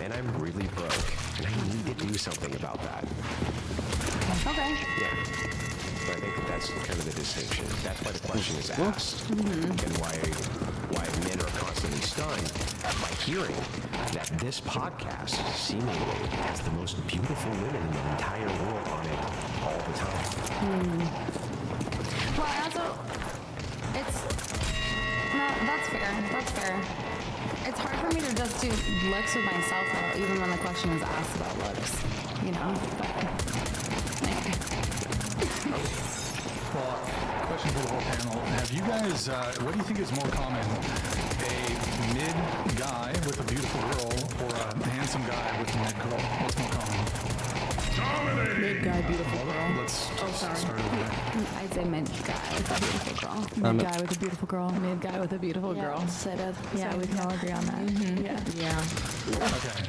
and I'm really broke, and I need to do something about that. Okay. Yeah. So I think that's kind of the distinction. That's why the question is asked, and why men are constantly stunned by hearing that this podcast seemingly has the most beautiful women in the entire world on it all the time. Well, also, it's no, that's fair. That's fair. It's hard for me to just do looks with myself, though, even when the question is asked about looks. You know. But, anyway. Well, question for the whole panel. Have you guys, what do you think is more common? A mid guy with a beautiful girl or a handsome guy with a mid girl? What's more common? Mid guy, beautiful girl. Let's sorry. start over there. I'd say mid guy with a beautiful girl. Mid guy with a beautiful girl. Mid guy with a beautiful girl. Yeah, we can all agree on that. Yeah. Okay.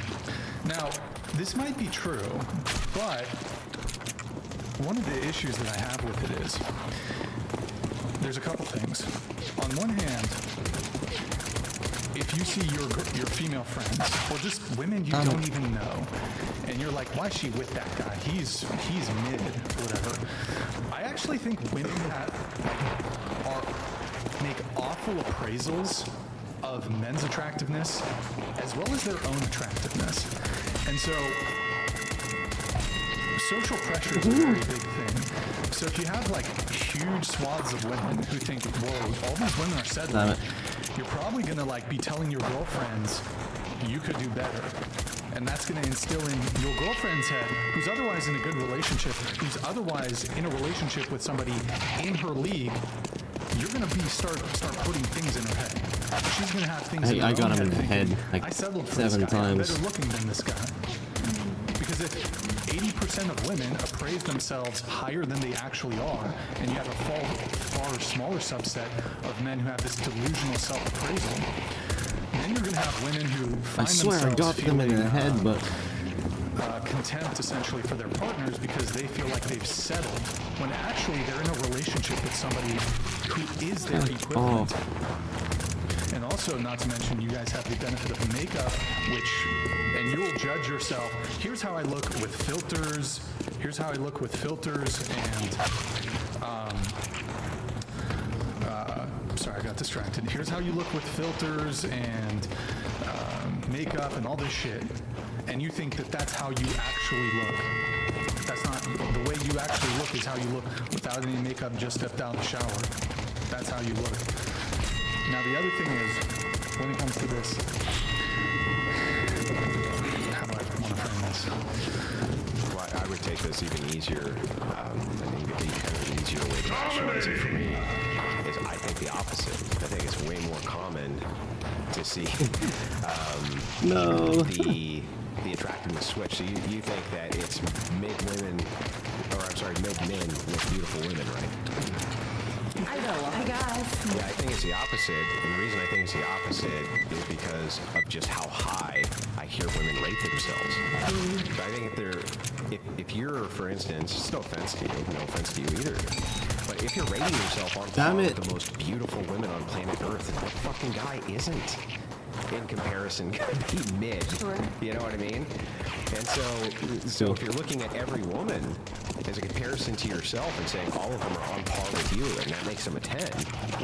Now, this might be true, but one of the issues that I have with it is there's a couple things. On one hand, if you see your female friends or just women you don't even know, and you're like, why is she with that guy? He's mid or whatever. I actually think women that make awful appraisals of men's attractiveness as well as their own attractiveness. And so social pressure is a very big thing. So if you have like huge swaths of women who think, whoa, all these women are settling, you're probably gonna like be telling your girlfriends you could do better. And that's gonna instill in your girlfriend's head, who's otherwise in a good relationship, who's otherwise in a relationship with somebody in her league, you're gonna start putting things in her head. She's gonna have things in her I own got him in the thinking, head like I settled for 7 this guy. I'm times. better looking than this guy. Because if 80% of women appraise themselves higher than they actually are, and you have a far smaller subset of men who have this delusional self-appraisal, then you're going to have women who I find swear I themselves got them in the feeling, head, but contempt essentially for their partners because they feel like they've settled, when actually they're in a relationship with somebody who is their equivalent. And also, not to mention, you guys have the benefit of makeup, and you'll judge yourself. Here's how I look with filters. Here's how I look with filters and, sorry, I got distracted. Here's how you look with filters and makeup and all this shit. And you think that that's how you actually look. That's not, the way you actually look is how you look without any makeup, just stepped out of the shower. That's how you look. Now the other thing is, when it comes to this, how do I want to frame this? Well, I would take this even easier, and even kind of an easier way to rationalize it for me, is I think the opposite. I think it's way more common to see the attractiveness switch. So you think that it's mid men with beautiful women, right? I guess. Yeah, I think it's the opposite. And the reason I think it's the opposite is because of just how high I hear women rate themselves. So I think if you're, for instance, it's no offense to you either, but if you're rating yourself on par with the most beautiful women on planet Earth, that fucking guy isn't, in comparison, gonna be mid. Sure. You know what I mean? And so if you're looking at every woman as a comparison to yourself and saying all of them are on par with you, and that makes them a 10,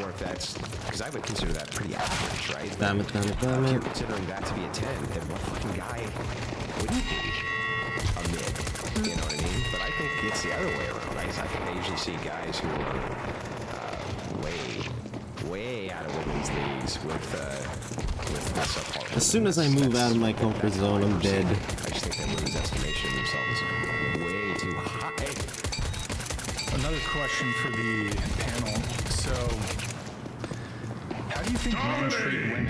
or if that's, because I would consider that pretty average, right? If you're considering that to be a 10, then what fucking guy wouldn't be a mid? You know what I mean? But I think it's the other way around. I think I usually see guys who are way out of women's leagues with subpar. As soon as I move out of my comfort zone, I'm dead. I just think that women's estimation of themselves is way too high. Another question for the panel. So, how do you think men treat women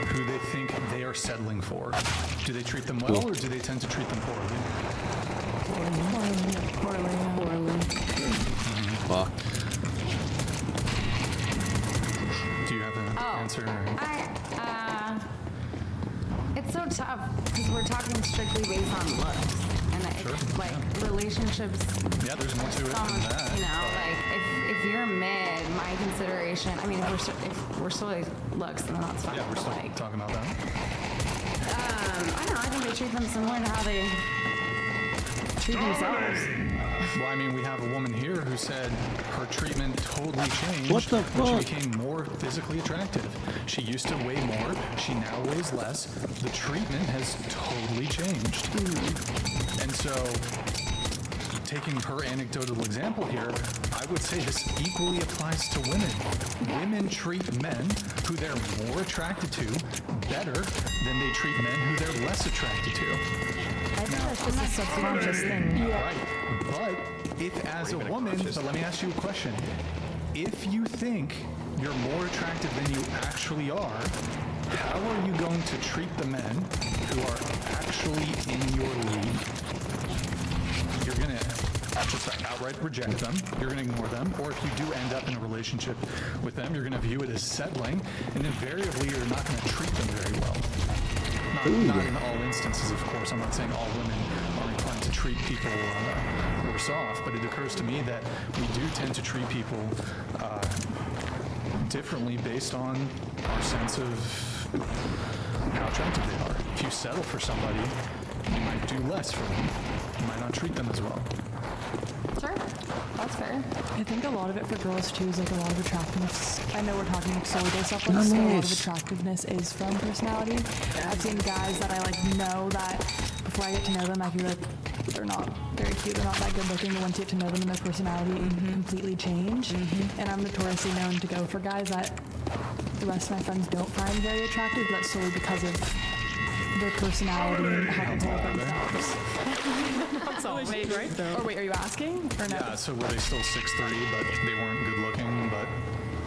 who they think they are settling for? Do they treat them well, or do they tend to treat them poorly? Poorly. Fuck. Do you have an answer? It's so tough because we're talking strictly based on looks, and relationships. Yeah, there's more to it than that. You know, like if you're mid, my consideration. I mean, if we're solely looks, then that's fine. Yeah, we're still talking about that. I don't know. I treat them similar to how they treat themselves. Well, I mean, we have a woman here who said her treatment totally changed What the when fuck? she became more physically attractive. She used to weigh more. She now weighs less. The treatment has totally changed. And so, taking her anecdotal example here, I would say this equally applies to women. Women treat men who they're more attracted to better than they treat men who they're less attracted to. I think that's just a subconscious thing. Right. But if as a woman, but let me ask you a question. If you think you're more attractive than you actually are, how are you going to treat the men who are actually in your league? You're going to just outright reject them. You're going to ignore them. Or if you do end up in a relationship with them, you're going to view it as settling. And invariably, you're not going to treat them very well. Not in all instances, of course. I'm not saying all women are inclined to treat people worse off, but it occurs to me that we do tend to treat people differently based on our sense of how attractive they are. If you settle for somebody, you might do less for them. You might not treat them as well. Sure, that's fair. I think a lot of it for girls too is like a lot of attractiveness. I know we're talking solely based off looks, but a lot of attractiveness is from personality. I've seen guys that I like know that before I get to know them, I feel like they're not very cute, they're not that good looking, but once you get to know them and their personality completely change. And I'm notoriously known to go for guys that the rest of my friends don't find very attractive, but that's solely because of their personality and how they hold themselves. That's all made, right? Or wait, are you asking? Or no? Yeah, so were they still 6'3", but they weren't good looking, but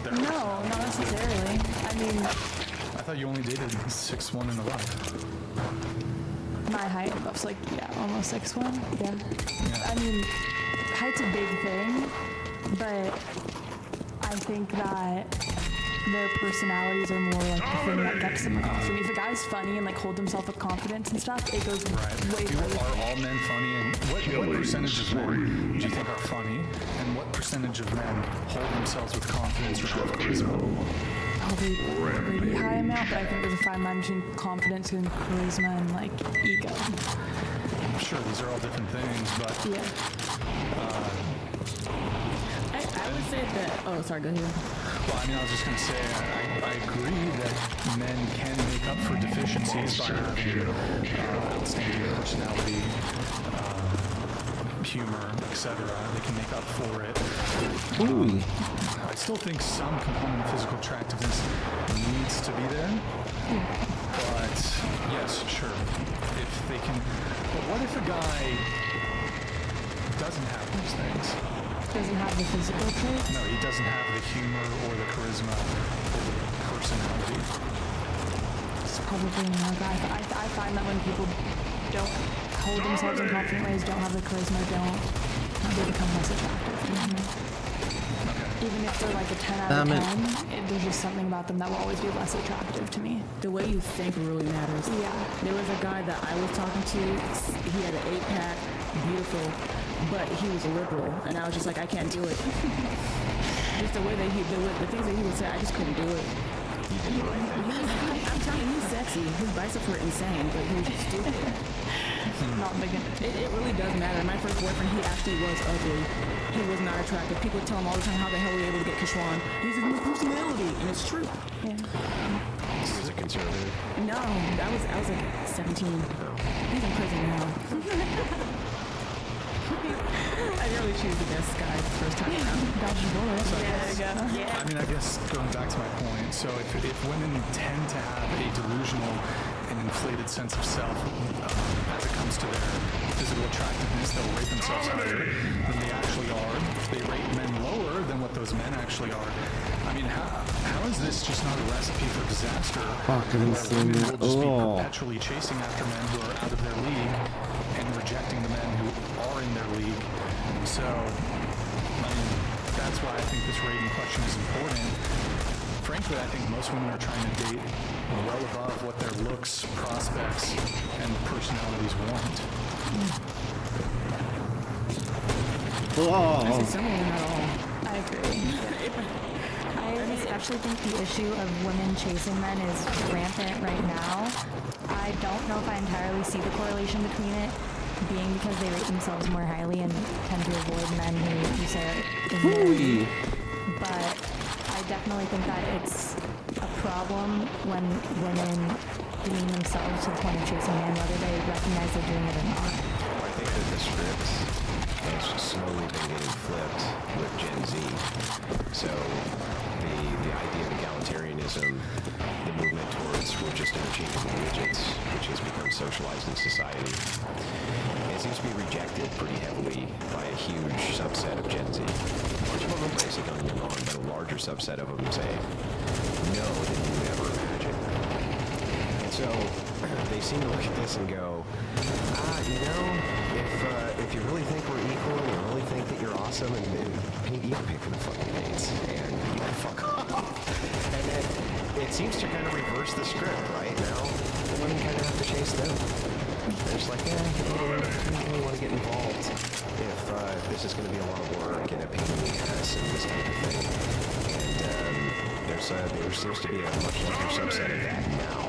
they're No, not necessarily. I mean, I thought you only dated 6'1" in the life. my height, that's like, yeah, almost 6'1". Yeah. I mean, height's a big thing, but I think that their personalities are more like the thing that gets them across for me. If a guy's funny and like hold himself with confidence and stuff, it goes way further. Are all men funny? And what percentage of men do you think are funny? And what percentage of men hold themselves with confidence or have charisma? Probably a pretty high amount, but I think there's a fine line between confidence and charisma and like ego. Sure, these are all different things, but Yeah. I would say that. Oh, sorry. Go ahead. well, I mean, I was just going to say, I agree that men can make up for deficiencies by having outstanding personality, humor, etc. They can make up for it. I still think some component of physical attractiveness needs to be there. But yes, sure. If they can, but what if a guy doesn't have these things? Doesn't have the physical traits. No, he doesn't have the humor or the charisma or the personality. It's probably more guy. I find that when people don't hold themselves in confident ways, don't have the charisma, they become less attractive. Even if they're like a 10 out of 10, there's just something about them that will always be less attractive to me. The way you think really matters. Yeah. There was a guy that I was talking to. He had an 8-pack, beautiful, but he was a liberal, and I was just like, I can't do it. Just the way that the things that he would say, I just couldn't do it. I'm telling you, he's sexy. His biceps were insane, but he was just stupid. Not big into it. It really does matter. My first boyfriend, he actually was ugly. He was not attractive. People tell him all the time, how the hell were you able to get Kishwan? He's his new personality, and it's true. Yeah. He's a conservative. No, I was like 17. He's in prison now. I really choose the best guy the first time around. Dodge the bullet. Yeah. I mean, I guess going back to my point, so if women tend to have a delusional and inflated sense of self as it comes to their physical attractiveness, they'll rate themselves higher than they actually are. If they rate men lower than what those men actually are, I mean, how is this just not a recipe for disaster? Fucking Where women will just be oh. perpetually chasing after men who are out of their league and rejecting the men who are in their league. So, I mean, that's why I think this rating question is important. Frankly, I think most women are trying to date well above what their looks, prospects, and personalities want. I Oh, see some women at all. I agree. actually think the issue of women chasing men is rampant right now. I don't know if I entirely see the correlation between it being because they rate themselves more highly and tend to avoid men who you say are inferior. But I definitely think that it's a problem when women demean themselves to the point of chasing men, whether they recognize they're doing it or not. I think that the script has slowly been getting flipped with Gen Z. So the idea of egalitarianism, the movement towards we're just interchangeable widgets, which has become socialized in society, it seems to be rejected pretty heavily by a huge subset of Gen Z. Which one of them say don't get along, but a larger subset of them say no than you would ever imagine. And so they seem to look at this and go, if you really think we're equal and you really think that you're awesome, and you can pay for the fucking dates, and you can fuck off. And then it seems to kind of reverse the script, right? Now the women kind of have to chase them. They're just like, I don't really want to get involved if this is going to be a lot of work and a pain in the ass and this type of thing. And there seems to be a much larger subset of that now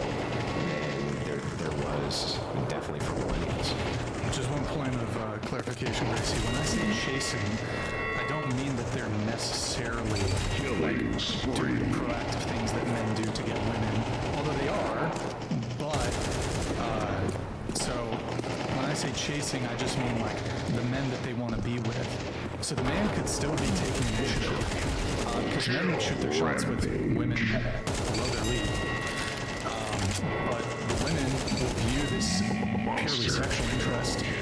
than there was definitely for millennials. Just one point of clarification, Gracie. When I say chasing, I don't mean that they're necessarily like doing the proactive things that men do to get women, although they are. But so when I say chasing, I just mean like the men that they want to be with. So the man could still be taking initiative because men would shoot their shots with women below their league. But the women will view this purely sexual interest and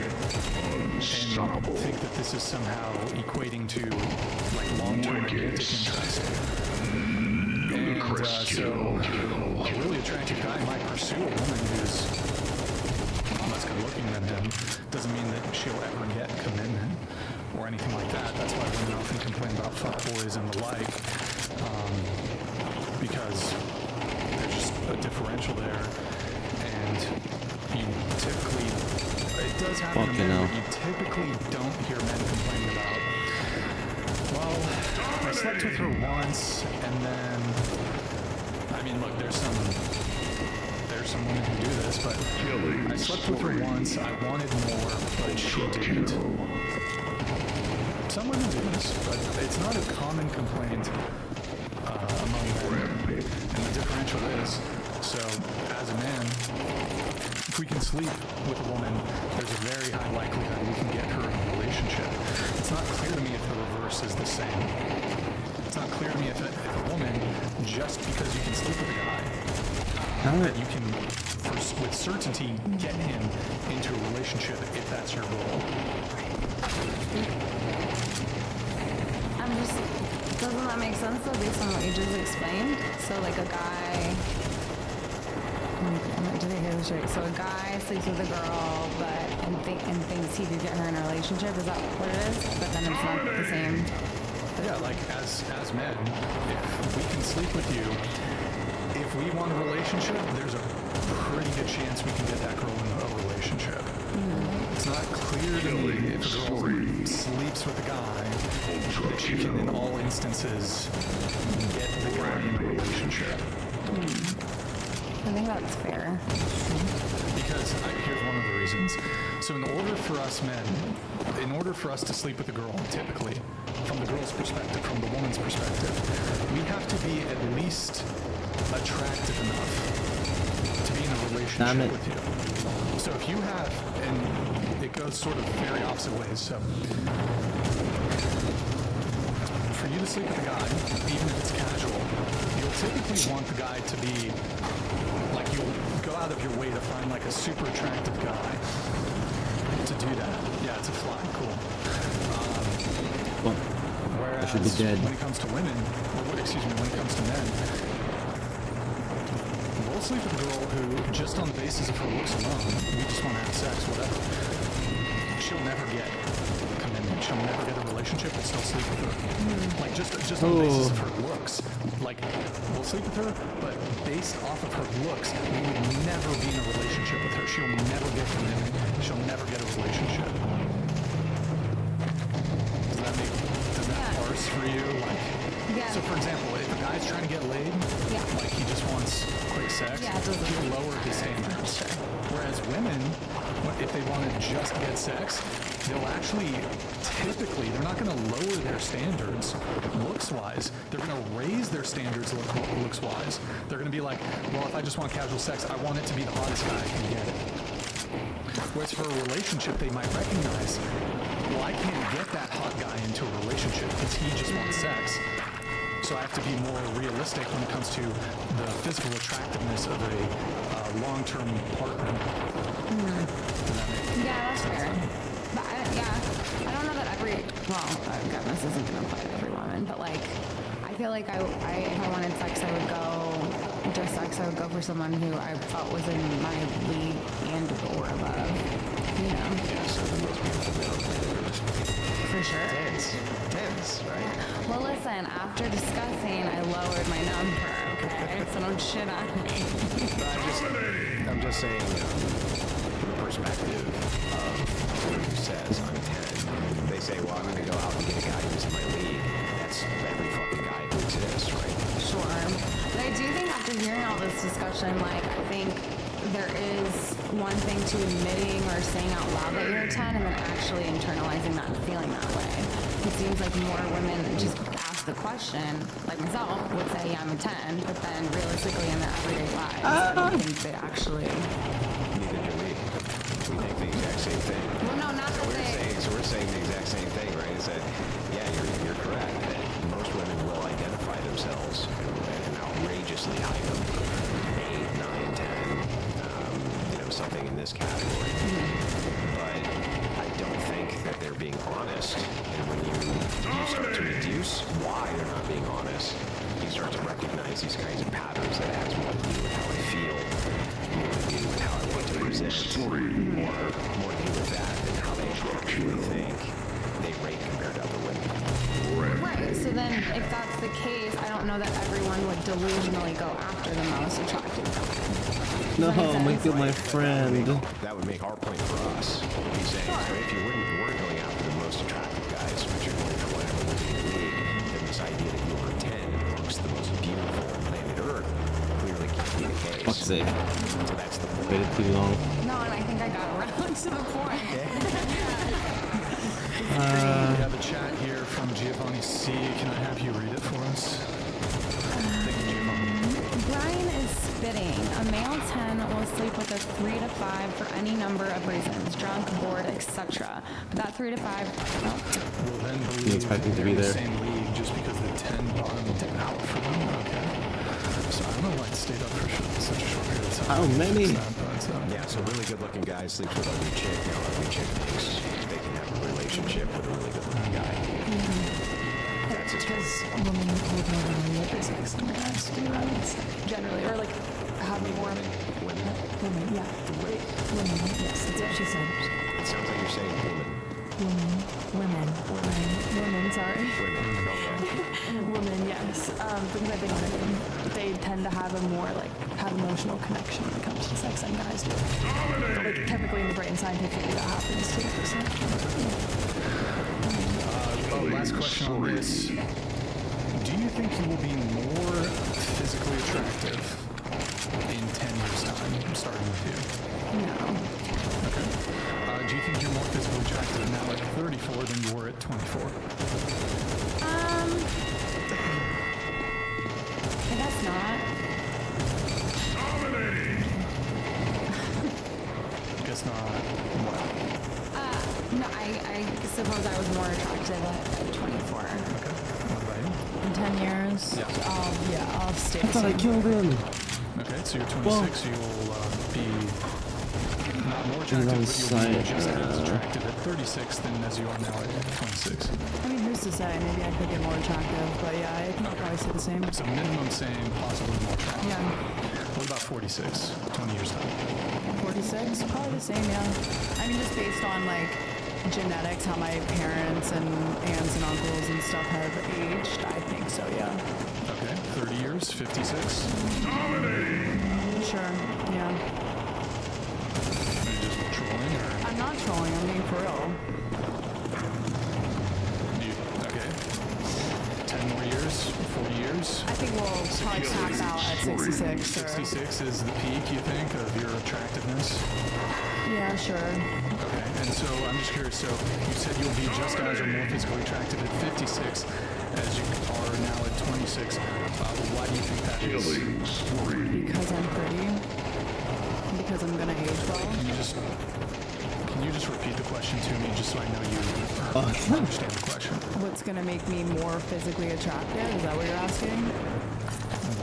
think that this is somehow equating to like long-term romantic interest. And so a really attractive guy might pursue a woman who's less good-looking than him. Doesn't mean that she'll ever get commitment or anything like that. That's why women often complain about fuckboys and the like, because there's just a differential there. And you typically, it does happen to men, but you typically don't hear men complaining about, well, I slept with her once, and then, I mean, look, there's some women who do this, but I slept with her once, I wanted more, but she didn't. Some women do this, but it's not a common complaint among men. And the differential is, so as a man, if we can sleep with a woman, there's a very high likelihood we can get her in a relationship. It's not clear to me if the reverse is the same. It's not clear to me if a woman, just because you can sleep with a guy, that you can, with certainty, get him into a relationship if that's your goal. Doesn't that make sense though, based on what you just explained? So like a guy, did I hear this right? So a guy sleeps with a girl, and thinks he could get her in a relationship. Is that what it is? But then it's not the same. Yeah, like as men, if we can sleep with you, if we want a relationship, there's a pretty good chance we can get that girl in a relationship. It's not clear to me if a girl sleeps with a guy that she can, in all instances, get the guy in a relationship. I think that's fair. Because here's one of the reasons. So in order for us men, in order for us to sleep with a girl, typically, from the girl's perspective, from the woman's perspective, we have to be at least attractive enough to be in a relationship with you. So if you have, and it goes sort of very opposite ways, so for you to sleep with a guy, even if it's casual, you'll typically want the guy to be, like you'll go out of your way to find like a super attractive guy to do that. Yeah, it's a fly, cool. Whereas I should be dead. when it comes to women, when it comes to men, we'll sleep with a girl who, just on the basis of her looks alone, we just want to have sex, whatever. She'll never get commitment. She'll never get a relationship. We'll still sleep with her. Like just on the basis of her looks. Like we'll sleep with her, but based off of her looks, we would never be in a relationship with her. She'll never get commitment. She'll never get a relationship. Does that parse for you? Like, Yeah. so for example, if a guy guy's trying to get laid, Yeah. like he just wants quick sex, Yeah, it doesn't- he'll lower his standards. Whereas women, if they want to just get sex, they'll actually, typically, they're not going to lower their standards looks-wise. They're going to raise their standards looks-wise. They're going to be like, well, if I just want casual sex, I want it to be the hottest guy I can get it. Whereas for a relationship, they might recognize, well, I can't get that hot guy into a relationship because he just wants sex. So I have to be more realistic when it comes to the physical attractiveness of a long-term partner. Yeah, that's fair. But I don't know that God, this isn't gonna apply to every woman, but like, I feel like if I wanted sex, I would go for someone who I felt was in my league and or above, you know. Yeah, so the most beautiful men on planet Earth. For sure. Tens, right? Well, listen, after discussing, I lowered my number, okay? So don't shit on me. But I'm just saying, from the perspective of someone who says I'm 10, they say, well, I'm going to go out and get a guy who's in my league. That's every fucking guy who exists, right? Sure. But I do think after hearing all this discussion, like, I think there is one thing to admitting or saying out loud that you're a 10 and then actually internalizing that and feeling that way. It seems like more women just ask the question, like myself, would say, yeah, I'm a 10, but then realistically in their everyday lives, I don't think they actually... Neither do we. We think the exact same thing. Well, no, not that they... So we're saying the exact same thing, right? Is that, yeah, you're correct, that most women will identify themselves and outrageously high number, 8, 9, 10, something in this category. But I don't think that they're being honest. And when you start to reduce why they're not being honest, you start to recognize these kinds of patterns that has more to do with how I feel, more to do with how I want to present, more to do with that than how they actually think they rate compared to other women. Right, so then if that's the case, I don't know that everyone would delusionally go after the most attractive guy. No, Does that make my sense? friend. That would make our point for us. Be saying, so if you weren't going after the most attractive guys, but you're going for whatever was in the league, then this idea that you were 10 amongst the most beautiful on planet Earth clearly can't be the case. Fuck's sake. So that's the point. Waited too long. No, and I think I got around to the point. We have a chat here from Giovanni C. Can I have you read it for us? Thank you, Giovanni. Brian is spitting. A male 10 will sleep with a 3 to 5 for any number of reasons, drunk, bored, etc. But that 3 to 5, no. Will then believe You expect him to they're be in the there. same league just because the 10 bottomed out for them. Okay. So I don't know why it stayed up for such a short period of time. How many? Yeah, so really good-looking guy sleeps with ugly chick. Now ugly chick thinks they can have a relationship with a really good-looking guy. That's his Because women would more than look at sex than guys do, I would say. Generally, or like have more women. women, yeah. Women, yes, that's what she said. It sounds like you're saying Women, sorry. women. Okay. Women, yes. Because I think they tend to have a more have emotional connection when it comes to sex than guys do. Like chemically in the brain, scientifically that happens too. Last question on this. Do you think you will be more physically attractive in 10 years' time, starting with you? No. Okay. Do you think you're more physically attractive now at 34 than you were at 24? I guess not. Guess not. What? No, I suppose I was more attractive at 24. Okay. What about you? In 10 years, Yeah. I'll stay I the thought I same. killed him. Okay, so you're 26, you'll be not more attractive, on but you'll be site, just as attractive at 36 than as you are now at 26. I mean, who's to say? Maybe I could get more attractive, but yeah, I think I'll probably stay the same. So minimum same, possibly more attractive. Yeah. What about 46, 20 years time? 46, probably the same, yeah. I mean, just based on genetics, how my parents and aunts and uncles and stuff have aged, I think so, yeah. Okay, 30 years, 56. Sure, yeah. Are you just trolling or? I'm not trolling, I'm being for real. Okay. 10 more years, 40 years? years? I think we'll probably cap out at 66. 66 is the peak, you think, of your attractiveness? Yeah, sure. Okay, and so I'm just curious, so you said you'll be just as or more physically attractive at 56 as you are now at 26. Why do you think that is? Because I'm pretty. Because I'm gonna age well. Can you just repeat the question to me just so I know you understand the question? What's gonna make me more physically attractive? Is that what you're asking?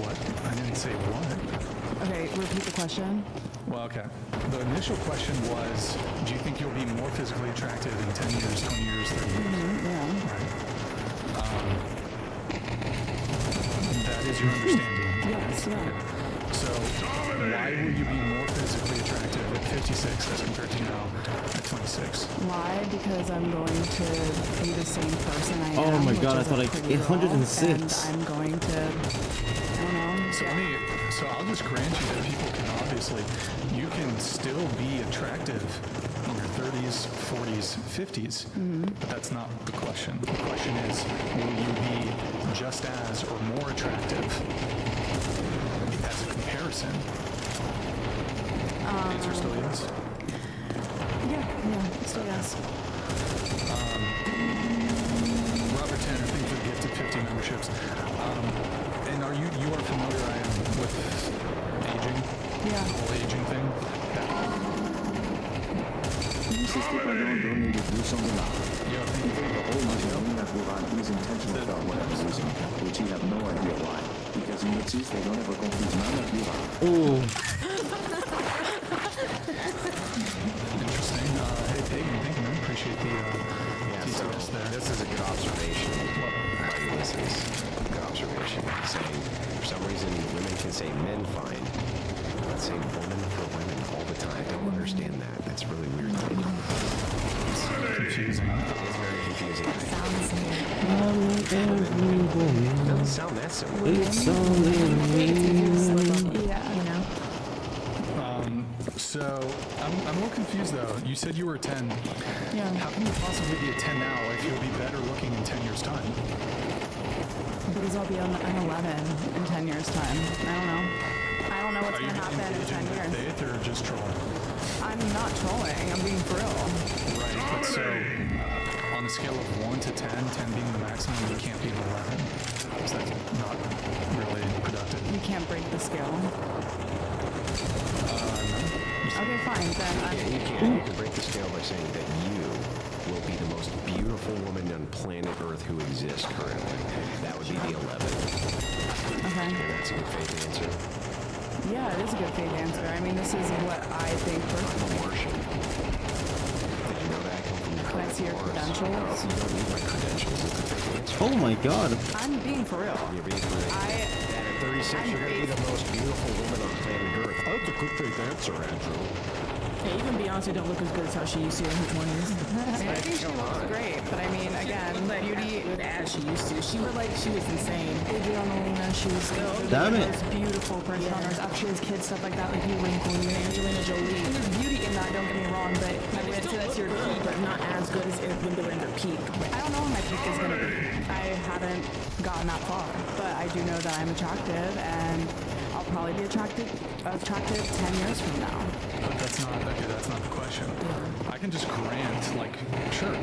What? I didn't say what. Okay, repeat the question. Well, okay. The initial question was, do you think you'll be more physically attractive in 10 years, 20 years, 30 years? Yeah. Right. That is your understanding. Yes, yeah. So, why will you be more physically attractive at 56 as compared to now at 26? Why? Because I'm going to be the same person I am. Oh my which God, I is a thought I- pretty girl, 106. And I'm going to, I don't know. So so I'll just grant you that people can obviously, you can still be attractive in your 30s, 40s, 50s, but that's not the question. The question is, will you be just as or more attractive as a comparison? Answer still yes? Yeah, still yes. Robert Tanner, thank you for the gift of 50 memberships. And you are familiar, I am, with aging? Yeah. The whole aging thing? Ces Stephano don't need to do something now. Yeah, I He think think the whole machine that Wuhan is intentional about what I'm using, which he have no idea why. Because in Nazis, they don't ever confuse none of Wuhan. Oh, interesting. Hey, Pagan, thank you, man. Appreciate the TCS there. This is a good observation. This is a good observation. Saying, for some reason, women can say men fine. I'm not saying women for women all the time. I don't understand that. That's really weird to me. Confusing. It is very confusing. Sounds every It woman. doesn't sound that simple. It's all in me. Yeah. You know? So, I'm a little confused though. You said you were a 10. Yeah. How can you possibly be a 10 now if you'll be better looking in 10 years' time? Because I'll be an 11 in 10 years' time. I don't know what's Are you going to happen in engaging 10 in years. faith or just trolling? I'm not trolling. I'm being for real. Right, but so, on a scale of 1 to 10, 10 being the maximum, you can't be an 11. So that's not really productive. You can't break the scale. No. Okay, fine. Then You can break the scale by saying that you will be the most beautiful woman on planet Earth who exists currently. That would be the 11. okay. And that's a good faith answer. Yeah, it is a good fake answer. I mean, this is what I think I'm a personally. Martian. Did you know that? I come from the Can I see your Mars. credentials? You don't need my credentials. It's a fake answer. Oh my God. I'm being for real. You're being great. And at 36, you're going to be the most beautiful woman on planet Earth. That's a good faith answer, Andrew. Hey, even Beyonce don't look as good as how she used to in her 20s. I think she looks great, but I mean, again, beauty. Good as she used to. She looked like she was insane. Adriana, she's Damn the it. most beautiful person on earth. After she has kids, stuff like that, like you wrinkle you. Angelina Jolie. And there's beauty in that, don't get me wrong, but I wouldn't say that's your peak. But not as good as when they were in their peak. I don't know what my peak is going to be. I haven't gotten that far, but I do know that I'm attractive, and I'll probably be attractive 10 years from now. But that's not the question. I can just grant, like, sure,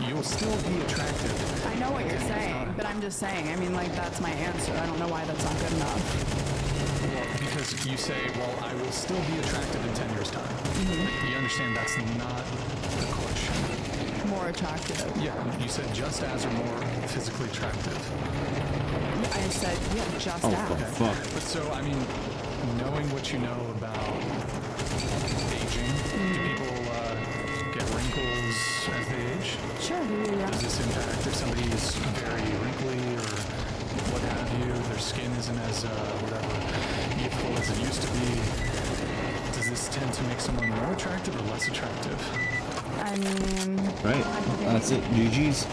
you'll still be attractive. I know what you're saying, but I'm just saying, I mean, like, that's my answer. I don't know why that's not good enough. Well, because you say, well, I will still be attractive in 10 years' time. You understand that's not the question. More attractive. Yeah, you said just as or more physically attractive. I said, yeah, just Oh, as. fuck. But so, I mean, knowing what you know about aging, do people get wrinkles as they age? Sure, yeah. Does this impact if somebody is very wrinkly or what have you, their skin isn't as, whatever, youthful as it used to be? Does this tend to make someone more attractive or less attractive? I mean, Right. That's it. GG's.